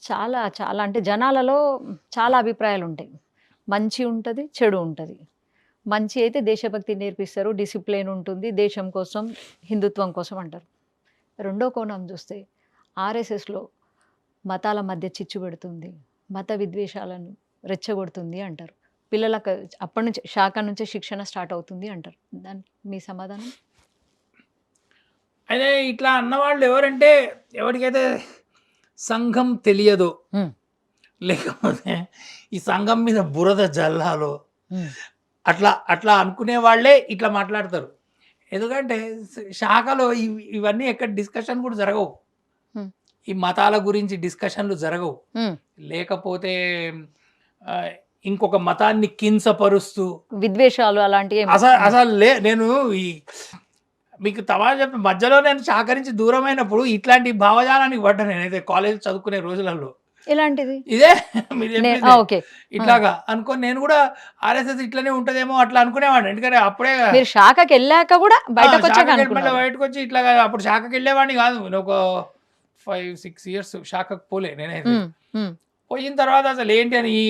చాలా చాలా అంటే జనాలలో చాలా అభిప్రాయాలుంటాయి. మంచి ఉంటది, చెడు ఉంటది. మంచి అయితే దేశభక్తి నేర్పిస్తారు. డిసిప్లిన్ ఉంటుంది. దేశం కోసం, హిందుత్వం కోసం అంటారు. రెండో కోణం చూస్తే ఆర్ఎస్ఎస్‌లో మతాల మధ్య చిచ్చు పెడుతుంది. మత విద్వేషాలను రెచ్చగొడుతుంది అంటారు. పిల్లలకు అప్పటి నుంచే శాఖ నుంచే శిక్షణ స్టార్ట్ అవుతుంది అంటారు. దానికి మీ సమాధానం? అయితే ఇట్లా అన్నవాళ్ళు ఎవరంటే ఎవరికైతే సంఘం తెలియదో, హ్మ్. లేకపోతే ఈ సంఘం మీద బురద జల్లాలో హ్మ్. అట్లా అనుకునే వాళ్ళే ఇట్లా మాట్లాడతారు. ఎందుకంటే శాఖలో ఇవన్నీ ఎక్కడ డిస్కషన్ కూడా జరగవు. హ్మ్. ఈ మతాల గురించి డిస్కషన్లు జరగవు. హ్మ్. లేకపోతే ఇంకొక మతాన్ని కించపరుస్తూ విద్వేషాలు అలాంటివి అసలు నేను ఈ మీకు తమాషా చెప్పి మధ్యలో నేను శాఖ నుంచి దూరమైనప్పుడు ఇట్లాంటి భావజాలానికి పడ్డా నేనైతే కాలేజ్ చదువుకునే రోజులలో. ఎలాంటిది? ఇదే మీరు చెప్పిందే. ఓకే. ఇట్లాగా అనుకోని నేను కూడా ఆర్ఎస్ఎస్ ఇట్లనే ఉంటదేమో అట్లా అనుకునేవాడిని. ఎందుకంటే అప్పుడే మీరు శాఖకెళ్ళాక గూడా బయటకొచ్చాక శాఖకెళ్ళి మళ్ళీ అనుకున్నారు. బయటకొచ్చి ఇట్లాగా అప్పుడు శాఖకెళ్ళేవాడిని కాదు. నేను ఒక 5, 6 ఇయర్స్ శాఖకు పోలే నేనైతే. హ్మ్. హ్మ్. పోయిన తర్వాత అసలు ఏంటి అని ఈ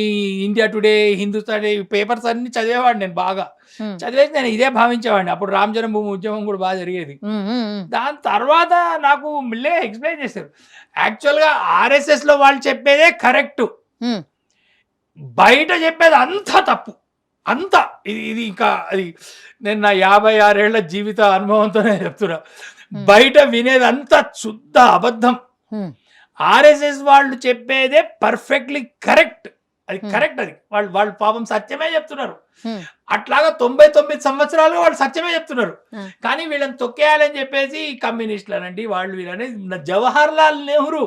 ఇండియా టుడే, హిందుస్థాన్ ఈ పేపర్స్ అన్నీ చదివేవాడిని నేను బాగా. హ్మ్. చదివేసి నేను ఇదే భావించేవాడిని. అప్పుడు రామ్ జన్మభూమి ఉద్యమం కూడా బాగా జరిగేది. హ్మ్. హ్మ్. హ్మ్. దాని తర్వాత నాకు మెల్లగా ఎక్స్‌ప్లెయిన్ చేశారు. యాక్చువల్‌గా ఆర్ఎస్ఎస్‌లో వాళ్ళు చెప్పేదే కరెక్టు. హ్మ్. బయట చెప్పేది అంతా తప్పు. అంతా ఇది ఇంకా అది నేను నా 56 ఏళ్ల జీవిత అనుభవంతోనే చెప్తున్నా. హ్మ్. బయట వినేదంతా శుద్ధ అబద్ధం. హ్మ్. ఆర్ఎస్ఎస్ వాళ్ళు చెప్పేదే పర్ఫెక్ట్‌లీ కరెక్ట్. అది హ్మ్. కరెక్ట్ అది. వాళ్ళు పాపం సత్యమే చెప్తున్నారు. హ్మ్. అట్లాగా 99 సంవత్సరాలుగా వాళ్ళు సత్యమే చెప్తున్నారు. ఆ! కానీ వీళ్ళని తొక్కేయాలని చెప్పేసి కమ్యూనిస్టులనండి వాళ్ళు వీళ్ళని జవహర్‌లాల్ నెహ్రూ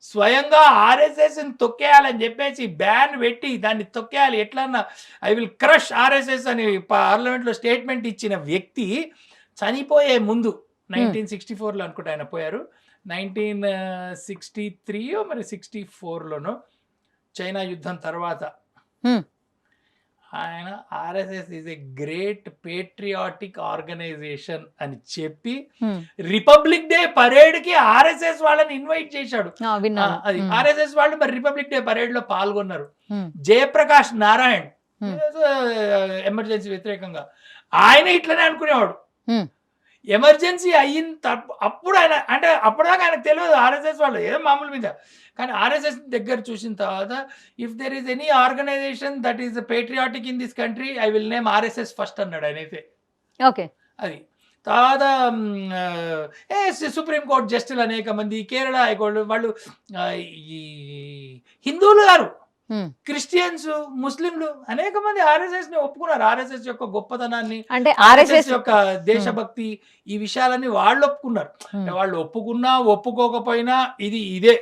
స్వయంగా ఆర్ఎస్ఎస్‌ని తొక్కేయాలని చెప్పేసి బ్యాన్ పెట్టి దాన్ని తొక్కేయాలి ఎట్లన్నా ఐ విల్ క్రష్ ఆర్ఎస్ఎస్ అని పార్లమెంట్‌లో స్టేట్మెంట్ ఇచ్చిన వ్యక్తి చనిపోయే ముందు హ్మ్. 1964లో అనుకుంటా ఆయన పోయారు. 1963 మరి 64లోనో చైనా యుద్ధం తర్వాత హ్మ్. ఆయన RSS is a great patriotic organization అని చెప్పి హ్మ్. రిపబ్లిక్ డే పరేడ్‌కి ఆర్ఎస్ఎస్ వాళ్ళని ఇన్వైట్ చేశాడు. ఆ! విన్నాను. అది హ్మ్. ఆర్ఎస్ఎస్ వాళ్ళు మరి రిపబ్లిక్ డే పరేడ్‌లో పాల్గొన్నారు. హ్మ్. జయప్రకాష్ నారాయణ్ హ్మ్. ఎమర్జెన్సీ వ్యతిరేకంగా ఆయన ఇట్లనే అనుకునేవాడు. హ్మ్. ఎమర్జెన్సీ అయిన అప్పుడు ఆయన అంటే అప్పటిదాకా ఆయనకు తెలియదు ఆర్ఎస్ఎస్ వాళ్ళు ఏదో మామూలు మీద. కానీ ఆర్ఎస్ఎస్ దగ్గర చూసిన తర్వాత if there is any organization that is patriotic in this country I will name RSS first అన్నాడు ఆయనైతే. ఓకే. అది. తర్వాత సుప్రీం కోర్ట్ జస్టిస్‌లు అనేక మంది, కేరళ హైకోర్ట్ వాళ్ళు ఈ హిందువులు గారు హ్మ్. క్రిస్టియన్స్, ముస్లింలు అనేక మంది ఆర్ఎస్ఎస్‌ని ఒప్పుకున్నారు. ఆర్ఎస్ఎస్ యొక్క గొప్పతనాన్ని, అంటే ఆర్ఎస్ఎస్ ఆర్ఎస్ఎస్ యొక్క హ్మ్. దేశభక్తి ఈ విషయాలన్నీ వాళ్ళు ఒప్పుకున్నారు. హ్మ్. వాళ్ళు ఒప్పుకున్నా, ఒప్పుకోకపోయినా ఇదే.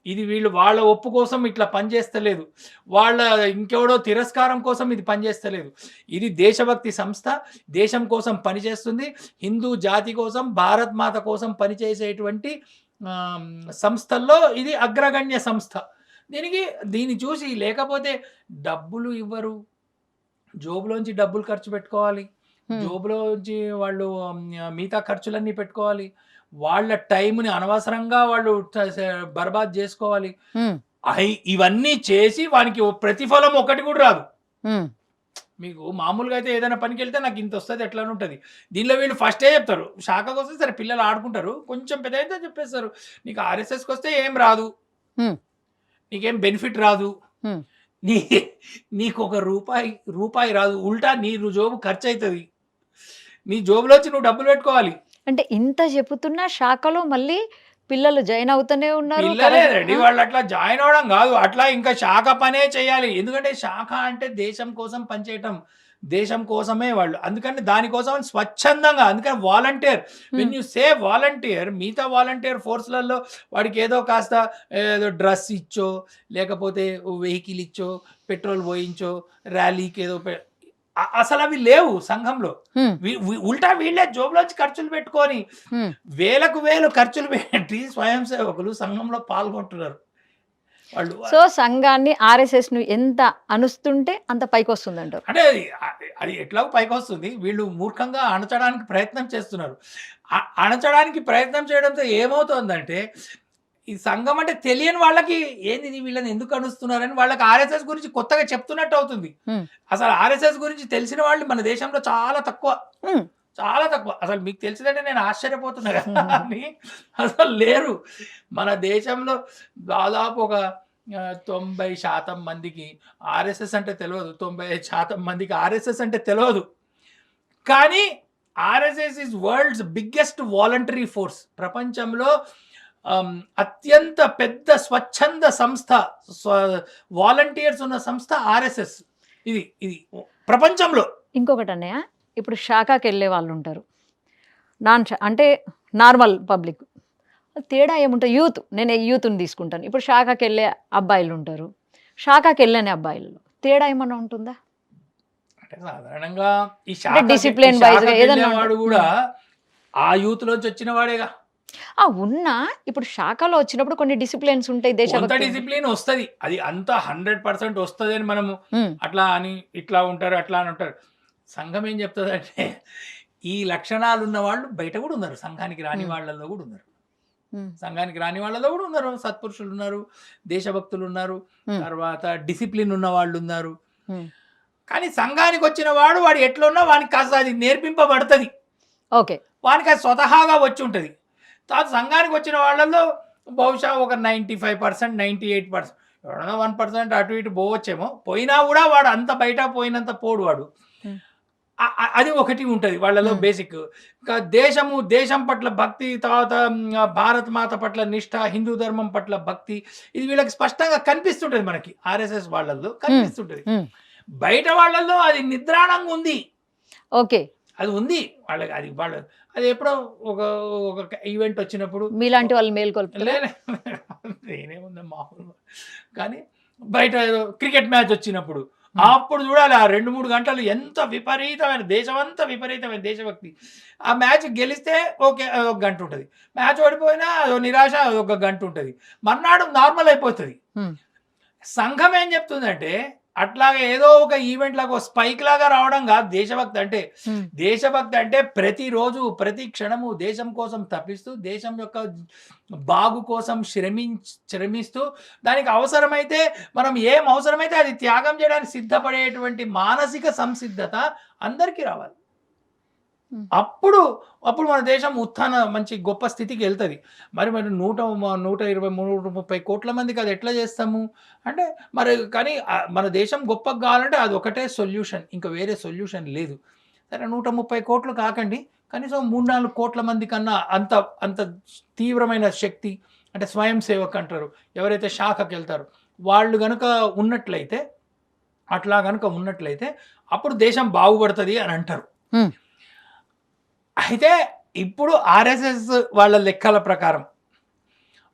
ఇది వీళ్ళు వాళ్ళ ఒప్పు కోసం ఇట్లా పనిచేస్తలేదు. వాళ్ళ ఇంకెవడో తిరస్కారం కోసం ఇది పనిచేస్తలేదు. ఇది దేశభక్తి సంస్థ. దేశం కోసం పనిచేస్తుంది. హిందూ జాతి కోసం, భారత్ మాత కోసం పనిచేసేటువంటి ఆహ్, సంస్థల్లో ఇది అగ్రగణ్య సంస్థ. దీన్ని చూసి లేకపోతే డబ్బులు ఇవ్వరు. జోబులోంచి డబ్బులు ఖర్చు పెట్టుకోవాలి. హ్మ్. జోబులోంచి వాళ్ళు మిగతా ఖర్చులన్నీ పెట్టుకోవాలి. వాళ్ళ టైమ్‌ని అనవసరంగా వాళ్ళు బర్బాద్ జేసుకోవాలి. హ్మ్. ఇవన్నీ చేసి వానికి ప్రతిఫలం ఒకటి కూడా రాదు. హ్మ్. మీకు మామూలుగా అయితే ఏదైనా పనికెళ్తే నాకింతొస్తది ఎట్లనుంటది. దీనిలో వీళ్ళు ఫస్టే చెప్తారు. శాఖకొస్తే సరే పిల్లలు ఆడుకుంటారు. కొంచెం పెద్దయితే చెప్పేస్తారు. నీకు ఆర్ఎస్ఎస్‌కొస్తే ఏం రాదు. హ్మ్. నీకేం బెనిఫిట్ రాదు. హ్మ్. నీ నీకొక రూపాయి రాదు. ఉల్టా నీ జోబు ఖర్చయితది. నీ జోబులోంచి నువ్వు డబ్బులు పెట్టుకోవాలి. అంటే ఇంత చెప్పుతున్నా శాఖలో మళ్ళీ పిల్లలు జాయిన్ అవుతూనే ఉన్నారు. పిల్లలేనండి. ఆ! వాళ్ళట్లా జాయిన్ అవ్వడం గాదు. అట్లా ఇంకా శాఖ పనే చేయాలి. ఎందుకంటే శాఖ అంటే దేశం కోసం పనిచేయటం. దేశం కోసమే వాళ్ళు. అందుకని దానికోసం స్వచ్ఛందంగా అందుకని వాలంటీర్ హ్మ్. వెన్ యూ సే వాలంటీర్ మిగతా వాలంటీర్ ఫోర్స్‌లలో వాడికేదో కాస్త ఏదో డ్రెస్ ఇచ్చో, లేకపోతే వెహికల్ ఇచ్చో, పెట్రోల్ పోయించో, ర్యాలీకేదో అసలవి లేవు సంఘంలో. హ్మ్. వి వి ఉల్టా వీళ్ళే జోబులోంచి ఖర్చులు పెట్టుకొని హ్మ్. వేలకు వేలు ఖర్చులు పెట్టి స్వయం సేవకులు సంఘంలో పాల్గొంటున్నారు. వాళ్ళు సో, సంఘాన్ని ఆర్ఎస్ఎస్‌ను ఎంత అణుస్తుంటే అంత పైకొస్తుందంటారు. అంటే అది ఎట్లాగో పైకొస్తుంది. వీళ్ళు మూర్ఖంగా అణచడానికి ప్రయత్నం చేస్తున్నారు. అణచడానికి ప్రయత్నం చేయడంతో ఏమవుతోందంటే ఈ సంఘం అంటే తెలియని వాళ్ళకి ఏంది ఇది, వీళ్ళని ఎందుకు అనుస్తున్నారని వాళ్ళకి ఆర్ఎస్ఎస్ గురించి కొత్తగా చెప్తున్నట్టు అవుతుంది. ఉమ్, అసలు ఆర్ఎస్ఎస్ గురించి తెలిసిన వాళ్ళు మన దేశంలో చాలా తక్కువ, ఉమ్, చాలా తక్కువ. అసలు మీకు తెలిసిందంటే నేను ఆశ్చర్యపోతున్నా కదా అని. అసలు లేరు మన దేశంలో. దాదాపు ఒక 90% మందికి ఆర్ఎస్ఎస్ అంటే తెలియదు, 95% మందికి ఆర్ఎస్ఎస్ అంటే తెలియదు. కానీ RSS is world's biggest voluntary force. ప్రపంచంలో అత్యంత పెద్ద స్వచ్ఛంద సంస్థ, వాలంటీర్స్ ఉన్న సంస్థ ఆర్ఎస్ఎస్. ఇది ఇది ప్రపంచంలో. ఇంకొకటి అన్నయ్య, ఇప్పుడు శాఖకి వెళ్ళే వాళ్ళు ఉంటారు, అంటే నార్మల్ పబ్లిక్, తేడా ఏముంటుంది? యూత్, నేను యూత్ని తీసుకుంటాను. ఇప్పుడు శాఖకి వెళ్ళే అబ్బాయిలు ఉంటారు, శాఖకి వెళ్ళని అబ్బాయిలు, తేడా ఏమన్నా ఉంటుందా? అంటే సాధారణంగా ఈ discipline wise గా ఏదన్నా వాడు కూడా ఆ యూత్ లోంచి వచ్చిన వాడేగా. ఉన్నా ఇప్పుడు శాఖలో వచ్చినప్పుడు కొన్ని డిసిప్లిన్స్ ఉంటాయి, కొంత దేశభక్తి. డిసిప్లిన్ వస్తది, అది అంతా 100% వస్తుంది అని మనము ఉమ్, అట్లా అని ఇట్లా ఉంటారు అట్లా అని ఉంటారు. సంఘం ఏం చెప్తుంది అంటే ఈ లక్షణాలు ఉన్న వాళ్ళు బయట కూడా ఉన్నారు, సంఘానికి రాని వాళ్ళలో కూడా ఉన్నారు. ఉమ్, సంఘానికి రాని వాళ్ళలో కూడా ఉన్నారు, సత్పురుషులు ఉన్నారు, దేశభక్తులు ఉన్నారు, ఉమ్, తర్వాత డిసిప్లిన్ ఉన్న వాళ్ళు ఉన్నారు. ఉమ్. కానీ సంఘానికి వచ్చిన వాడు ఎట్లున్నా వానికి కాస్త అది నేర్పింపబడుతుంది, ఓకే. వానికి అది స్వతహాగా వచ్చి ఉంటుంది. తర్వాత సంఘానికి వచ్చిన వాళ్ళల్లో బహుశా ఒక 95%, 98%, ఎవడన్నా 1% అటు ఇటు పోవచ్చేమో. పోయినా కూడా వాడు అంత బయట పోయినంత పోడు వాడు. ఉమ్, అది ఒకటి ఉంటుంది వాళ్ళలో బేసిక్. ఇంకా దేశం పట్ల భక్తి, తర్వాత భారత్ మాత పట్ల నిష్ఠ, హిందూ ధర్మం పట్ల భక్తి, ఇది వీళ్ళకి స్పష్టంగా కనిపిస్తుంటది. మనకి ఆర్ఎస్ఎస్ వాళ్ళల్లో కనిపిస్తుంటది. ఉమ్, బయట వాళ్ళల్లో అది నిద్రాణంగా ఉంది, ఓకే. అది ఉంది వాళ్ళకి. అది ఎప్పుడో ఒక ఈవెంట్ వచ్చినప్పుడు మీలాంటి వాళ్ళు మేల్కొల్పుతారు. నేనేముంది మామూలు. కానీ బయట ఏదో క్రికెట్ మ్యాచ్ వచ్చినప్పుడు అప్పుడు చూడాలి, ఆ 2-3 గంటలు ఎంత విపరీతమైన, దేశమంతా విపరీతమైన దేశభక్తి. ఆ మ్యాచ్ గెలిస్తే ఓకే, ఒక గంట ఉంటుంది. మ్యాచ్ ఓడిపోయినా అదో నిరాశ, ఒక గంట ఉంటుంది. మర్నాడు నార్మల్ అయిపోతుంది. ఉమ్, సంఘం ఏం చెప్తుందంటే అట్లాగే ఏదో ఒక ఈవెంట్ లాగా, స్పైక్ లాగా రావడం కాదు దేశభక్తి అంటే. ఉమ్, దేశభక్తి అంటే ప్రతిరోజు ప్రతి క్షణము దేశం కోసం తప్పిస్తూ, దేశం యొక్క బాగు కోసం శ్రమిస్తూ, దానికి అవసరమైతే మనం ఏం అవసరమైతే అది త్యాగం చేయడానికి సిద్ధపడేటువంటి మానసిక సంసిద్ధత అందరికీ రావాలి. అప్పుడు మన దేశం ఉత్థాన మంచి గొప్ప స్థితికి వెళ్తుంది. మరి 120, 130 కోట్ల మందికి అది ఎట్లా చేస్తాము అంటే మరి. కానీ మన దేశం గొప్పగా కావాలంటే అది ఒకటే సొల్యూషన్, ఇంకా వేరే సొల్యూషన్ లేదు. సరే 130 కోట్లు కాకండి, కనీసం 3-4 కోట్ల మంది కన్నా అంత తీవ్రమైన శక్తి, అంటే స్వయం సేవక్ అంటారు ఎవరైతే శాఖకి వెళ్తారు, వాళ్ళు కనుక ఉన్నట్లయితే, అట్లా కనుక ఉన్నట్లయితే అప్పుడు దేశం బాగుపడుతుంది అని అంటారు. అయితే ఇప్పుడు ఆర్ఎస్ఎస్ వాళ్ళ లెక్కల ప్రకారం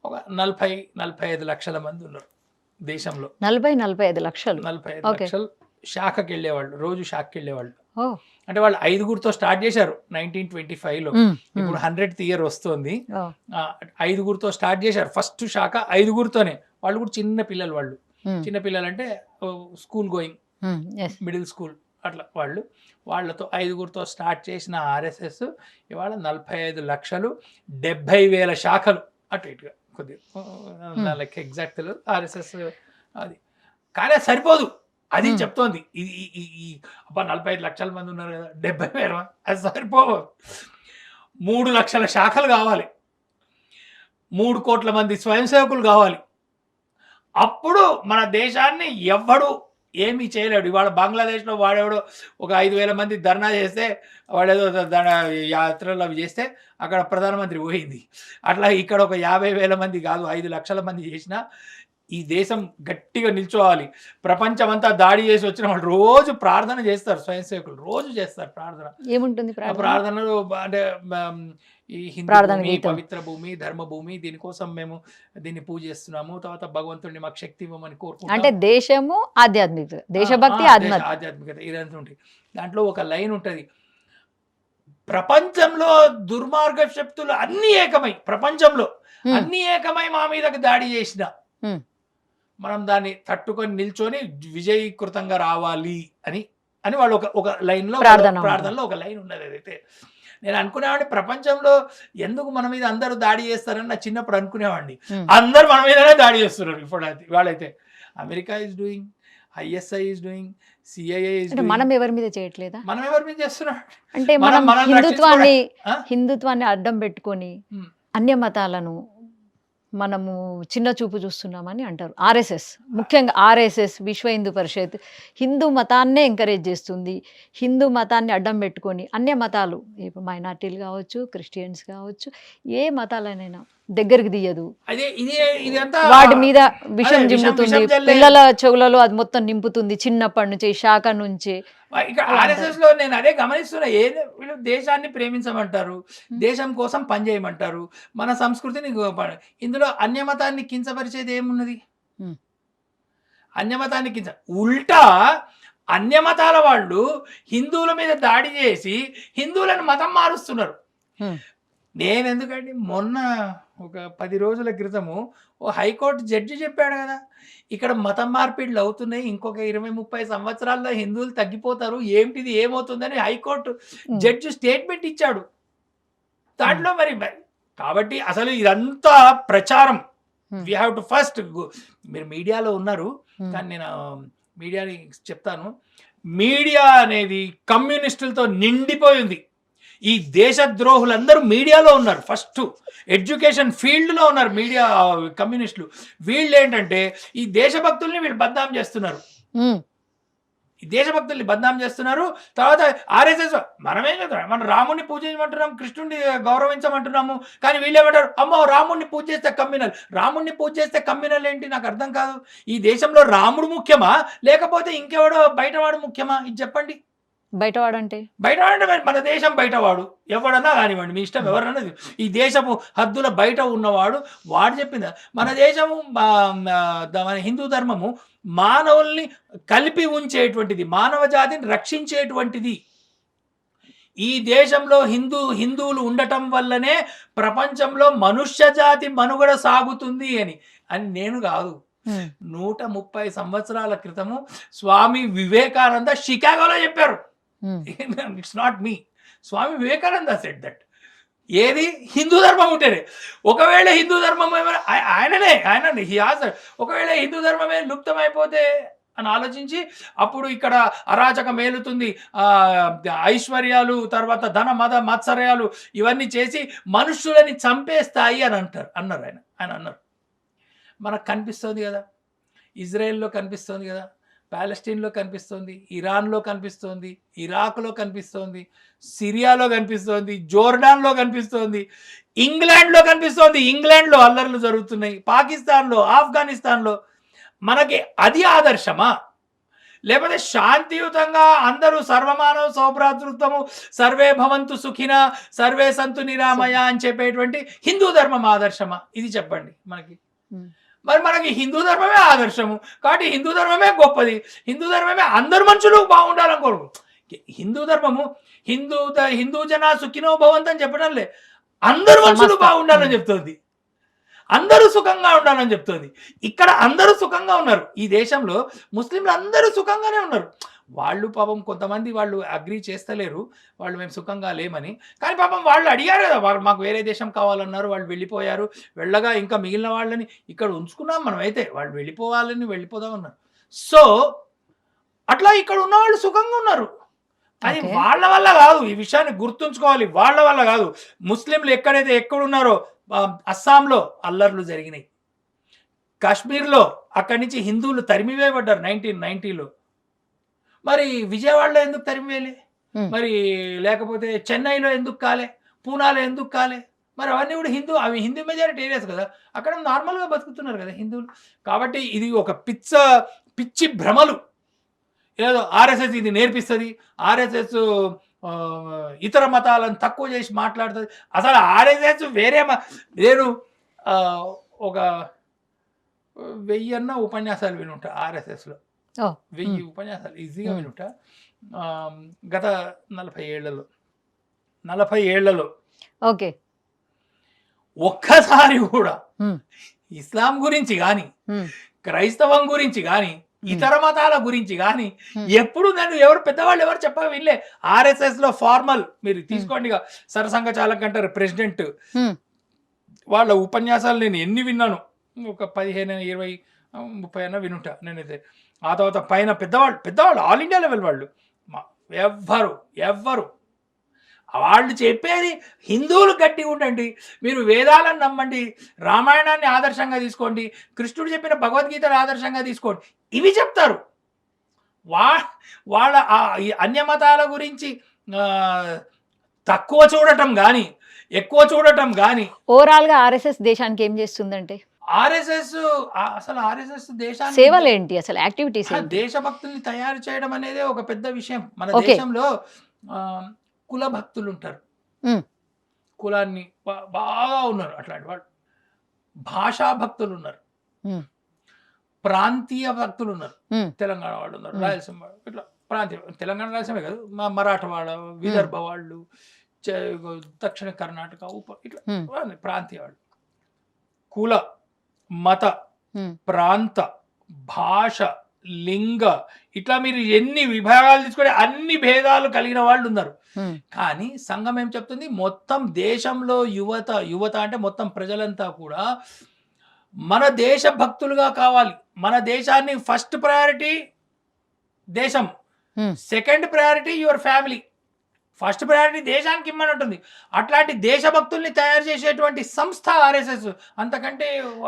ఒక 40-45 లక్షల మంది ఉన్నారు దేశంలో. 40-45 లక్షలు. 45 లక్షలు శాఖకి వెళ్ళేవాళ్ళు, రోజు శాఖకి వెళ్ళేవాళ్ళు. ఓ, అంటే వాళ్ళు 5గురితో స్టార్ట్ చేశారు 1925లో. ఇప్పుడు 100th ఇయర్ వస్తుంది. ఓ, 5గురితో స్టార్ట్ చేశారు ఫస్ట్ శాఖ, 5గురితోనే. వాళ్ళు కూడా చిన్న పిల్లలు, చిన్న పిల్లలు అంటే స్కూల్ గోయింగ్, మిడిల్ స్కూల్ అట్లా వాళ్ళతో 5గురితో స్టార్ట్ చేసిన ఆర్ఎస్ఎస్ ఇవాళ 45 లక్షలు, 70,000 శాఖలు, అటు ఇటుగా కొద్దిగా లైక్ ఎగ్జాక్ట్ ఆర్ఎస్ఎస్ అది. కానీ అది సరిపోదు, అది చెప్తోంది. ఈ 45 లక్షల మంది ఉన్నారు కదా, 70,000 అది సరిపోవు. 3 లక్షల శాఖలు కావాలి, 3 కోట్ల మంది స్వయం సేవకులు కావాలి. అప్పుడు మన దేశాన్ని ఎవ్వడు ఏమీ చేయలేడు. ఇవాళ బంగ్లాదేశ్లో వాడేవాడు ఒక 5,000 మంది ధర్నా చేస్తే, వాడేదో యాత్రలు అవి చేస్తే అక్కడ ప్రధానమంత్రి పోయింది. అట్లా ఇక్కడ ఒక 50,000 మంది కాదు, 5 లక్షల మంది చేసినా ఈ దేశం గట్టిగా నిల్చోవాలి. ప్రపంచమంతా దాడి చేసి వచ్చిన వాళ్ళు రోజు ప్రార్థన చేస్తారు, స్వయం సేవకులు రోజు చేస్తారు ప్రార్థన. ఏముంటుంది ప్రార్థనలో అంటే ఈ హిందూ భూమి, పవిత్ర భూమి, ధర్మభూమి, దీనికోసం మేము దీన్ని పూజిస్తున్నాము, తర్వాత భగవంతుడిని మాకు శక్తి ఇవ్వమని కోరుకుంటాం. అంటే దేశము ఆధ్యాత్మికత, దేశభక్తి ఆధ్యాత్మికత ఇదంతా ఉంటుంది. దాంట్లో ఒక లైన్ ఉంటుంది, ప్రపంచంలో దుర్మార్గ శక్తులు అన్ని ఏకమై, ప్రపంచంలో అన్ని ఏకమై మా మీదకి దాడి చేసిన మనం దాన్ని తట్టుకొని నిల్చొని విజయీకృతంగా రావాలి అని వాళ్ళు ఒక లైన్ లో ప్రార్థనలో ఒక లైన్ ఉన్నది. అదైతే నేను అనుకునేవాడిని ప్రపంచంలో ఎందుకు మన మీద అందరూ దాడి చేస్తారని నా చిన్నప్పుడు అనుకునేవాడిని. Hmm. అందరు మన మీదనే దాడి చేస్తున్నారు ఇప్పుడు. వాళ్ళైతే America is doing, ISI is doing, CIA is అంటే మనం ఎవరి మీద చేయట్లేదా? మనం ఎవరి మీద చేస్తున్నాం? అంటే మనం మనం మనం హిందుత్వాన్ని ఆ? హిందుత్వాన్ని అడ్డం పెట్టుకొని Hmm. అన్య మతాలను మనము చిన్న చూపు చూస్తున్నామని అంటారు. ఆర్ఎస్ఎస్, ముఖ్యంగా ఆర్ఎస్ఎస్, విశ్వ హిందూ పరిషత్ హిందూ మతాన్నే ఎంకరేజ్ చేస్తుంది. హిందూ మతాన్ని అడ్డం పెట్టుకొని అన్య మతాలు, ఇప్పుడు మైనార్టీలు కావచ్చు, క్రిస్టియన్స్ కావచ్చు, ఏ మతాలనైనా దగ్గరికి తీయదు. అదే ఇదంతా వాటి మీద విషం అదే జిమ్ముతుంది, విషం జల్లే. పిల్లల చెవులలో అది మొత్తం నింపుతుంది చిన్నప్పటి నుంచి, శాఖ నుంచి. ఇక అలా ఆర్ఎస్ఎస్ లో నేను అదే గమనిస్తున్నా. వీళ్ళు దేశాన్ని ప్రేమించమంటారు, దేశం కోసం పనిచేయమంటారు, మన సంస్కృతిని ఇందులో అన్యమతాన్ని కించపరిచేది ఏమున్నది? Hmm. అన్యమతాన్ని ఉల్టా అన్యమతాల వాళ్ళు హిందువుల మీద దాడి చేసి హిందువులను మతం మారుస్తున్నారు. Hmm. నేను ఎందుకండి మొన్న ఒక 10 రోజుల క్రితము ఓ హైకోర్టు జడ్జి చెప్పాడు కదా, ఇక్కడ మతం మార్పిడులు అవుతున్నాయి, ఇంకొక 20-30 సంవత్సరాల్లో హిందువులు తగ్గిపోతారు, ఏమిటిది ఏమవుతుందని హైకోర్టు Hmm. జడ్జి స్టేట్మెంట్ ఇచ్చాడు. దాంట్లో మరి కాబట్టి అసలు ఇదంతా ప్రచారం. Hmm. We have to first, మీరు మీడియాలో ఉన్నారు Hmm. కానీ నేను మీడియాని చెప్తాను. మీడియా అనేది కమ్యూనిస్టులతో నిండిపోయింది. ఈ దేశద్రోహులందరూ మీడియాలో ఉన్నారు. ఫస్ట్ ఎడ్యుకేషన్ ఫీల్డ్లో ఉన్నారు మీడియా కమ్యూనిస్టులు. వీళ్ళు ఏంటంటే ఈ దేశభక్తుల్ని వీళ్ళు బద్నాం చేస్తున్నారు. Hmm. ఈ దేశభక్తుల్ని బద్నాం చేస్తున్నారు. తర్వాత ఆర్ఎస్ఎస్ మనమేం చేస్తున్నాం, మనం రాముడిని పూజించమంటున్నాం, కృష్ణుడిని గౌరవించమంటున్నాము, కానీ వీళ్ళేమంటారు, అమ్మో రాముడిని పూజ చేస్తే కమ్యూనల్. రాముడిని పూజ చేస్తే కమ్యూనల్ ఏంటి నాకు అర్థం కాదు. ఈ దేశంలో రాముడు ముఖ్యమా లేకపోతే ఇంకెవడో బయటవాడు ముఖ్యమా? ఇది చెప్పండి. బయటవాడంటే బయటవాడు అంటే మన దేశం బయటవాడు ఎవడన్నా కానివ్వండి, మీ ఇష్టం ఎవరన్నా. ఈ దేశము హద్దుల బయట ఉన్నవాడు వాడు చెప్పింది. మన దేశము మన హిందూ ధర్మము మానవుల్ని కలిపి ఉంచేటువంటిది, మానవ జాతిని రక్షించేటువంటిది. ఈ దేశంలో హిందువులు ఉండటం వల్లనే ప్రపంచంలో మనుష్య జాతి మనుగడ సాగుతుంది అని నేను కాదు. 130 సంవత్సరాల క్రితము స్వామి వివేకానంద షికాగోలో చెప్పారు. It's not me. Swami Vivekananda said that. ఏది? హిందూ ధర్మం ఉంటేనే. ఒకవేళ హిందూ ధర్మం ఆయననే ఒకవేళ హిందూ ధర్మమే లుప్తమైపోతే అని ఆలోచించి అప్పుడు ఇక్కడ అరాచకం మేలుతుంది, ఐశ్వర్యాలు, తర్వాత ధన మద మత్సర్యాలు ఇవన్నీ చేసి మనుషులని చంపేస్తాయి అని అన్నారు ఆయన అన్నారు. మనకు కనిపిస్తుంది కదా, ఇజ్రాయెల్లో కనిపిస్తుంది కదా, ప్యాలెస్టైన్లో కనిపిస్తుంది, ఇరాన్లో కనిపిస్తుంది, ఇరాక్లో కనిపిస్తుంది, సిరియాలో కనిపిస్తుంది, జోర్డాన్లో కనిపిస్తుంది, ఇంగ్లాండ్లో కనిపిస్తుంది. ఇంగ్లాండ్లో అల్లర్లు జరుగుతున్నాయి, పాకిస్తాన్లో, ఆఫ్ఘనిస్తాన్లో. మనకి అది ఆదర్శమా? లేకపోతే శాంతియుతంగా అందరూ సర్వమానవ సౌభ్రాతృత్వము, సర్వే భవంతు సుఖిన, సర్వే సంతు నిరామయ అని చెప్పేటువంటి హిందూ ధర్మం ఆదర్శమా? ఇది చెప్పండి మనకి. మరి మనకి హిందూ ధర్మమే ఆదర్శము కాబట్టి హిందూ ధర్మమే గొప్పది, హిందూ ధర్మమే అందరు మనుషులు బాగుండాలని కోరు. హిందూ ధర్మము హిందూ జన సుఖినో భవంతు అని చెప్పడం లే, అందరు మనుషులు బాగుండాలని చెప్తుంది, అందరూ సుఖంగా ఉండాలని చెప్తుంది. ఇక్కడ అందరూ సుఖంగా ఉన్నారు. ఈ దేశంలో ముస్లింలు అందరూ సుఖంగానే ఉన్నారు. వాళ్ళు పాపం కొంతమంది వాళ్ళు అగ్రీ చేస్తలేరు, వాళ్ళు మేము సుఖంగా లేమని. కానీ పాపం వాళ్ళు అడిగారు కదా, వాళ్ళు మాకు వేరే దేశం కావాలన్నారు, వాళ్ళు వెళ్ళిపోయారు. వెళ్ళగా ఇంకా మిగిలిన వాళ్ళని ఇక్కడ ఉంచుకున్నాం మనమైతే, వాళ్ళు వెళ్ళిపోదా ఉన్నారు. సో అట్లా ఇక్కడ ఉన్న వాళ్ళు సుఖంగా ఉన్నారు. అది వాళ్ళ వల్ల కాదు. ఈ విషయాన్ని గుర్తుంచుకోవాలి, వాళ్ళ వల్ల కాదు. ముస్లింలు ఎక్కడున్నారో, అస్సాంలో అల్లర్లు జరిగినాయి, కాశ్మీర్లో అక్కడి నుంచి హిందువులు తరిమివేయబడ్డారు 1990లో. మరి విజయవాడలో ఎందుకు తరిమివేయలే? మరి లేకపోతే చెన్నైలో ఎందుకు కాలే? పూనాలో ఎందుకు కాలే? మరి అవన్నీ కూడా అవి హిందూ మెజారిటీ ఏరియాస్ కదా, అక్కడ నార్మల్గా బతుకుతున్నారు కదా హిందువులు. కాబట్టి ఇది ఒక పిచ్చి భ్రమలు. ఏదో ఆర్ఎస్ఎస్ ఇది నేర్పిస్తుంది, ఆర్ఎస్ఎస్ ఇతర మతాలను తక్కువ చేసి మాట్లాడుతుంది. అసలు ఆర్ఎస్ఎస్ వేరే నేను ఒక 1000 ఉపన్యాసాలు వినుంటా ఆర్ఎస్ఎస్లో. 1000 ఉపన్యాసాలు ఈజీగా వినుంటా గత 40 ఏళ్లలో. ఓకే. ఒక్కసారి కూడా ఇస్లాం గురించి కానీ, క్రైస్తవం గురించి కానీ, ఇతర మతాల గురించి కానీ Hmm. ఎప్పుడు నన్ను ఎవరు పెద్దవాళ్ళు ఎవరు చెప్ప వినలే. ఆర్ఎస్ఎస్ లో ఫార్మల్ మీరు తీసుకోండి ఇక సరసంఘ చాలక్ అంటారు ప్రెసిడెంట్, Hmm. వాళ్ళ ఉపన్యాసాలు నేను ఎన్ని విన్నాను, ఒక 15, 20, 30 అన్న వినుంటా నేనైతే. ఆ తర్వాత పైన పెద్దవాళ్ళు ఆల్ ఇండియా లెవెల్ వాళ్ళు ఎవ్వరు వాళ్ళు చెప్పేది హిందువులు గట్టిగా ఉండండి, మీరు వేదాలను నమ్మండి, రామాయణాన్ని ఆదర్శంగా తీసుకోండి, కృష్ణుడు చెప్పిన భగవద్గీతను ఆదర్శంగా తీసుకోండి, ఇవి చెప్తారు. వాళ్ళ ఈ అన్య మతాల గురించి తక్కువ చూడటం కానీ ఎక్కువ చూడటం కానీ. ఓవరాల్ గా ఆర్ఎస్ఎస్ దేశానికి ఏం చేస్తుందంటే అసలు ఆర్ఎస్ఎస్ దేశాన్ని సేవలేంటి అసలు యాక్టివిటీస్ ఏంటి? దేశభక్తుల్ని తయారు చేయడం అనేది ఒక పెద్ద విషయం. మన Okay. దేశంలో కుల భక్తులు ఉంటారు, Hmm. కులాన్ని బాగా ఉన్నారు అట్లాంటి వాళ్ళు. భాషా భక్తులు ఉన్నారు, Hmm. ప్రాంతీయ భక్తులు ఉన్నారు. Hmm. తెలంగాణ వాళ్ళు ఉన్నారు, రాయలసీమ వాళ్ళు, ఇట్లా ప్రాంతీయ, తెలంగాణ రాయలసీమ కాదు, మరాఠా వాళ్ళు, విదర్భ వాళ్ళు, దక్షిణ కర్ణాటక ఇట్లా Hmm. ప్రాంతీయ వాళ్ళు. కుల, మత, Hmm. ప్రాంత, భాష, లింగ, ఇట్లా మీరు ఎన్ని విభాగాలు తీసుకుంటే అన్ని భేదాలు కలిగిన వాళ్ళు ఉన్నారు. Hmm. కానీ సంఘం ఏం చెప్తుంది, మొత్తం దేశంలో యువత అంటే మొత్తం ప్రజలంతా కూడా మన దేశ భక్తులుగా కావాలి. మన దేశాన్ని ఫస్ట్ ప్రయారిటీ దేశం, Hmm. Second priority your family, first priority దేశానికి ఇమ్మని ఉంటుంది. అట్లాంటి దేశభక్తుల్ని తయారు చేసేటువంటి సంస్థ ఆర్ఎస్ఎస్. అంతకంటే